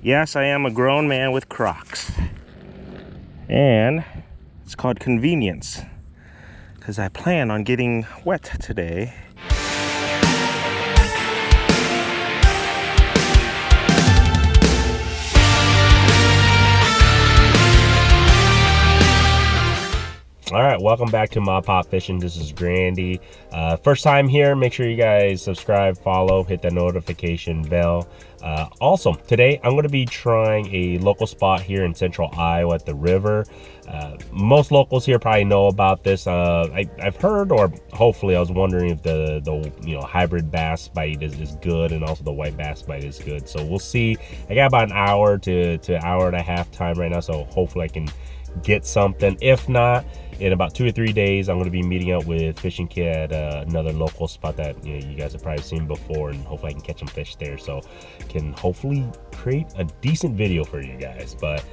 Yes, I am a grown man with Crocs. And it's called convenience, because I plan on getting wet today. All right, welcome back to My Pop Fishing. This is Grandy. First time here, make sure you guys subscribe, follow, hit that notification bell. Also, today I'm going to be trying a local spot here in central Iowa at the river. Most locals here probably know about this. I've heard, or hopefully I was wondering if the hybrid bass bite is good, and also the white bass bite is good. So we'll see. I got about an hour to hour and a half time right now, so hopefully I can get something. If not, in about 2 or 3 days, I'm going to be meeting up with Fishing Kid at another local spot that you guys have probably seen before, and hopefully I can catch some fish there, so can hopefully create a decent video for you guys. But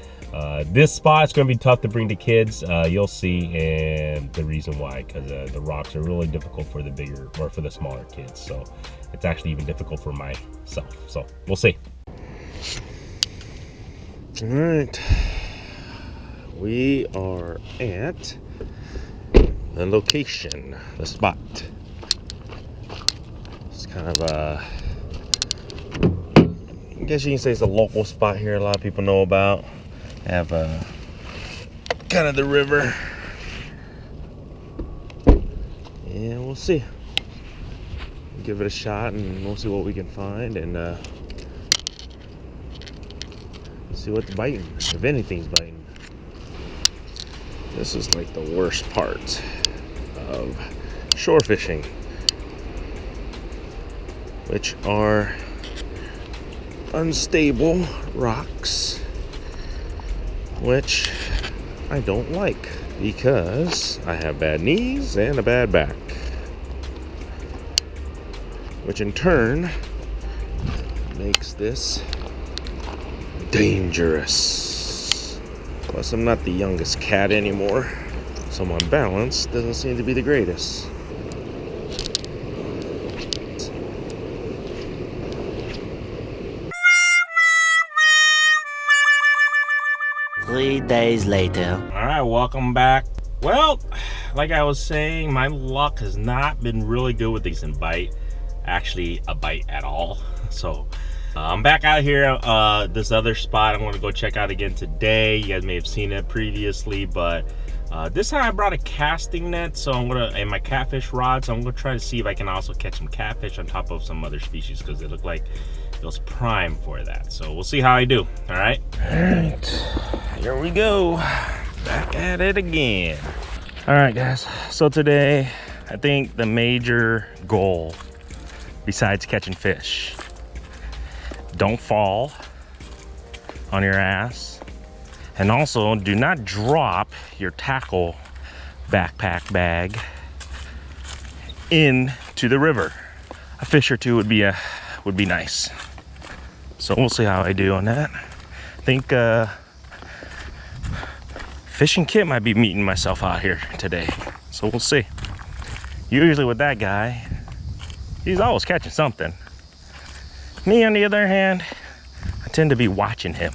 this spot is going to be tough to bring to kids. You'll see, and the reason why, because the rocks are really difficult for the bigger or for the smaller kids. So it's actually even difficult for myself. So we'll see. All right. We are at the location, the spot. It's kind of I guess you can say it's a local spot here. A lot of people know about. Have kind of the river. And we'll see. Give it a shot and we'll see what we can find, and see what's biting, if anything's biting. This is like the worst part of shore fishing, which are unstable rocks, which I don't like because I have bad knees and a bad back, which in turn makes this dangerous. Plus, I'm not the youngest cat anymore, so my balance doesn't seem to be the greatest. Three days later. All right, welcome back. Well, like I was saying, my luck has not been really good with these bite. Actually, a bite at all. So I'm back out here, this other spot I'm going to go check out again today. You guys may have seen it previously, but this time I brought a casting net, so and my catfish rod, so I'm going to try to see if I can also catch some catfish on top of some other species, because it looked like it was prime for that. So we'll see how I do. All right, here we go, back at it again. All right, guys, so today I think the major goal, besides catching fish, don't fall on your ass, and also do not drop your tackle backpack bag into the river. A fish or two would be nice. So we'll see how I do on that. I think Fishing Kit might be meeting myself out here today, so we'll see. Usually with that guy, he's always catching something. Me, on the other hand, I tend to be watching him.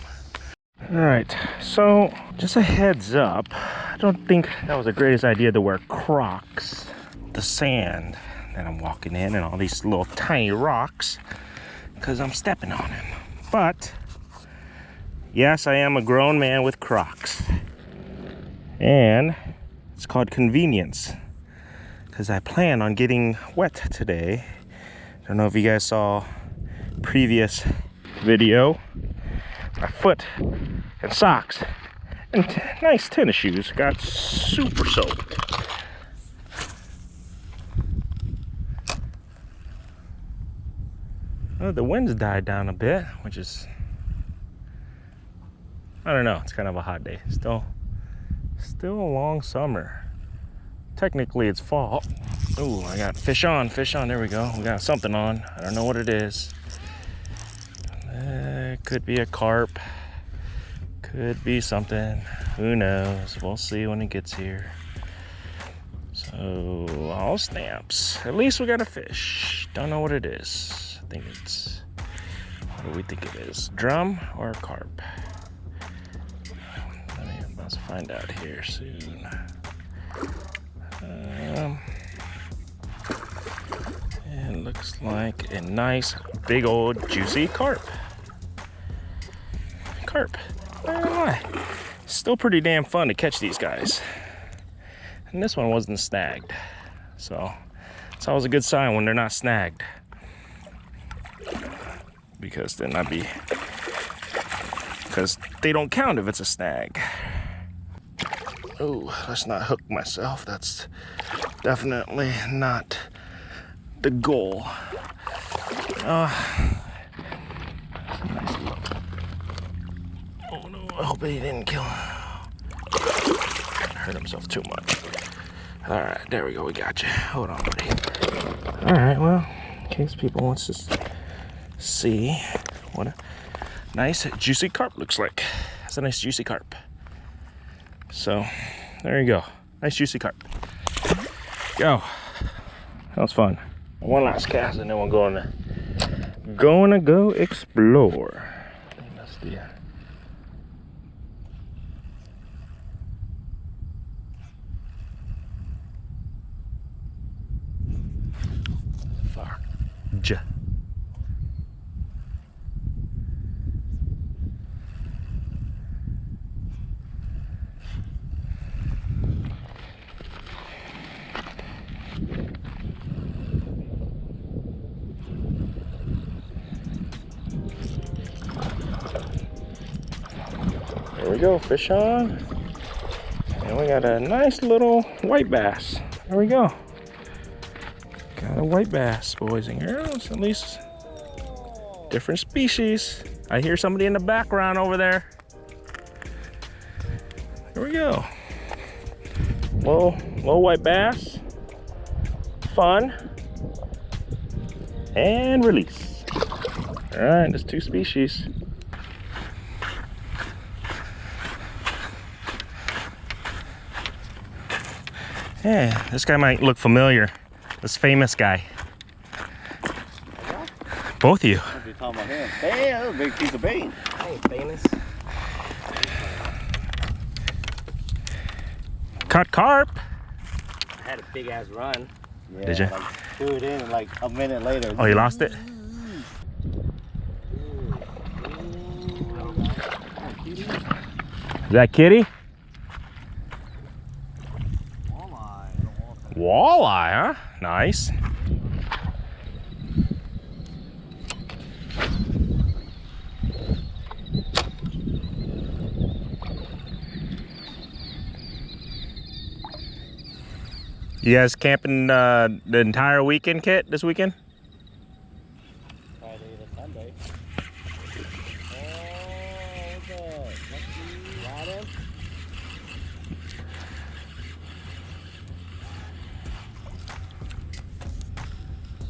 All right, so just a heads up, I don't think that was the greatest idea to wear Crocs. The sand that I'm walking in and all these little tiny rocks, because I'm stepping on them. But yes, I am a grown man with Crocs. And it's called convenience, because I plan on getting wet today. I don't know if you guys saw previous video. My foot and socks and nice tennis shoes got super soaked. Well, the wind's died down a bit, which is, I don't know, it's kind of a hot day. Still a long summer. Technically it's fall. Oh, I got fish on, there we go. We got something on, I don't know what it is. Could be a carp, could be something, who knows. We'll see when it gets here. So, all snaps. At least we got a fish. Don't know what it is. I think it's What do we think it is? Drum or carp? I'm about to find out here soon. It looks like a nice big old juicy carp. Carp. I don't know why. Still pretty damn fun to catch these guys. And this one wasn't snagged. So it's always a good sign when they're not snagged. Because then because they don't count if it's a snag. Oh, let's not hook myself. That's definitely not the goal. Oh no, I hope he didn't kill him. Hurt himself too much. All right, there we go, we got you. Hold on, buddy. All right, well, in case people wants to see what a nice juicy carp looks like. That's a nice juicy carp. So, there you go. Nice juicy carp. Go. That was fun. One last cast and then we're gonna go explore. I think that's the far. There we go, fish on. And we got a nice little white bass. There we go. Got a white bass, boys and girls. At least different species. I hear somebody in the background over there. There we go. Little white bass. Fun. And release. All right, there's two species. Yeah, this guy might look familiar. This famous guy. Both of you. What are you talking about him? Hey, that was a big piece of bait. I ain't famous. Caught carp. I had a big ass run. Yeah, Did you? like, threw it in and like a minute later. Oh, you lost it? Is that kitty? Walleye, huh? Nice. You guys camping the entire weekend, Kit, this weekend? Friday to Sunday.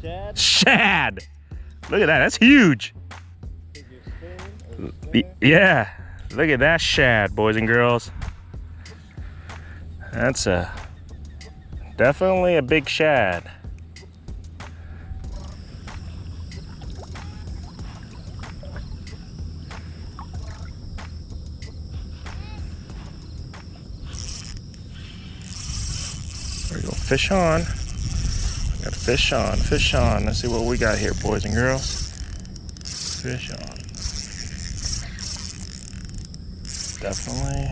Shad. Shad! Look at that, that's huge. Yeah, look at that shad, boys and girls. That's definitely a big shad. There we go, fish on. Got a fish on, fish on. Let's see what we got here, boys and girls. Fish on. Definitely,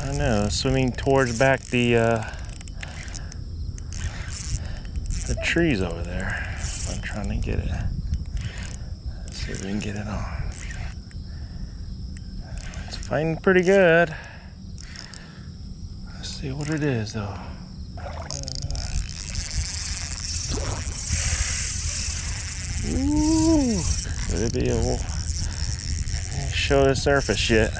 I don't know, swimming towards back the trees over there. I'm trying to get it. Let's see if we can get it on. It's fighting pretty good. Let's see what it is though. Ooh, could it be a show the surface yet?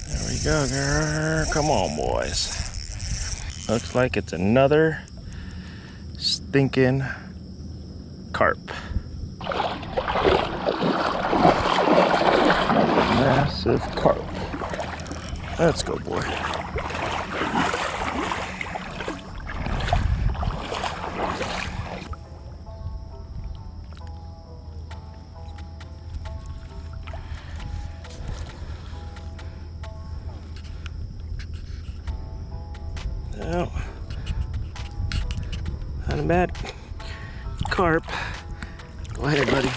There we go, girl. Come on, boys. Looks like it's another stinking carp. massive carp. Let's go, boy. Oh, not a bad carp. Go ahead, buddy.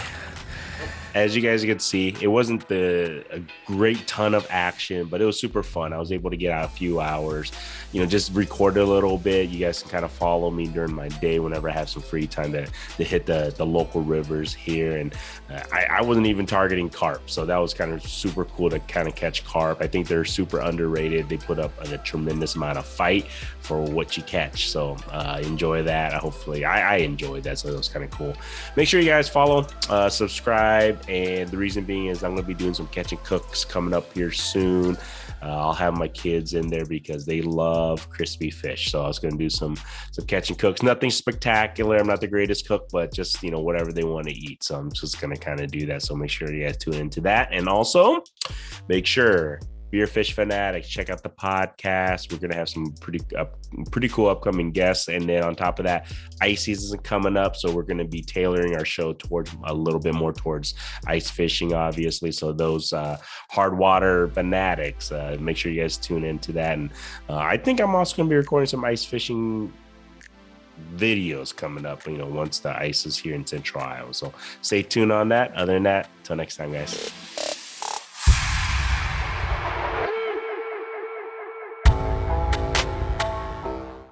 As you guys can see, it wasn't a great ton of action, but it was super fun. I was able to get out a few hours, you know, just record a little bit. You guys can kind of follow me during my day whenever I have some free time to hit the local rivers here. And I wasn't even targeting carp, so that was kind of super cool to kind of catch carp. I think they're super underrated. They put up a tremendous amount of fight for what you catch. So enjoy that. Hopefully I enjoyed that, so it was kind of cool. Make sure you guys follow, subscribe. And the reason being is I'm going to be doing some catch and cooks coming up here soon. I'll have my kids in there because they love crispy fish. So I was going to do some catch and cooks. Nothing spectacular. I'm not the greatest cook, but just, you know, whatever they want to eat. So I'm just going to kind of do that. So make sure you guys tune into that. And also make sure, Beer Fish Fanatics, check out the podcast. We're going to have some pretty cool upcoming guests. And then on top of that, ice season is coming up. So we're going to be tailoring our show towards a little bit more towards ice fishing, obviously. So those hard water fanatics, make sure you guys tune into that. And I think I'm also going to be recording some ice fishing videos coming up, you know, once the ice is here in Central Iowa. So stay tuned on that. Other than that, until next time, guys.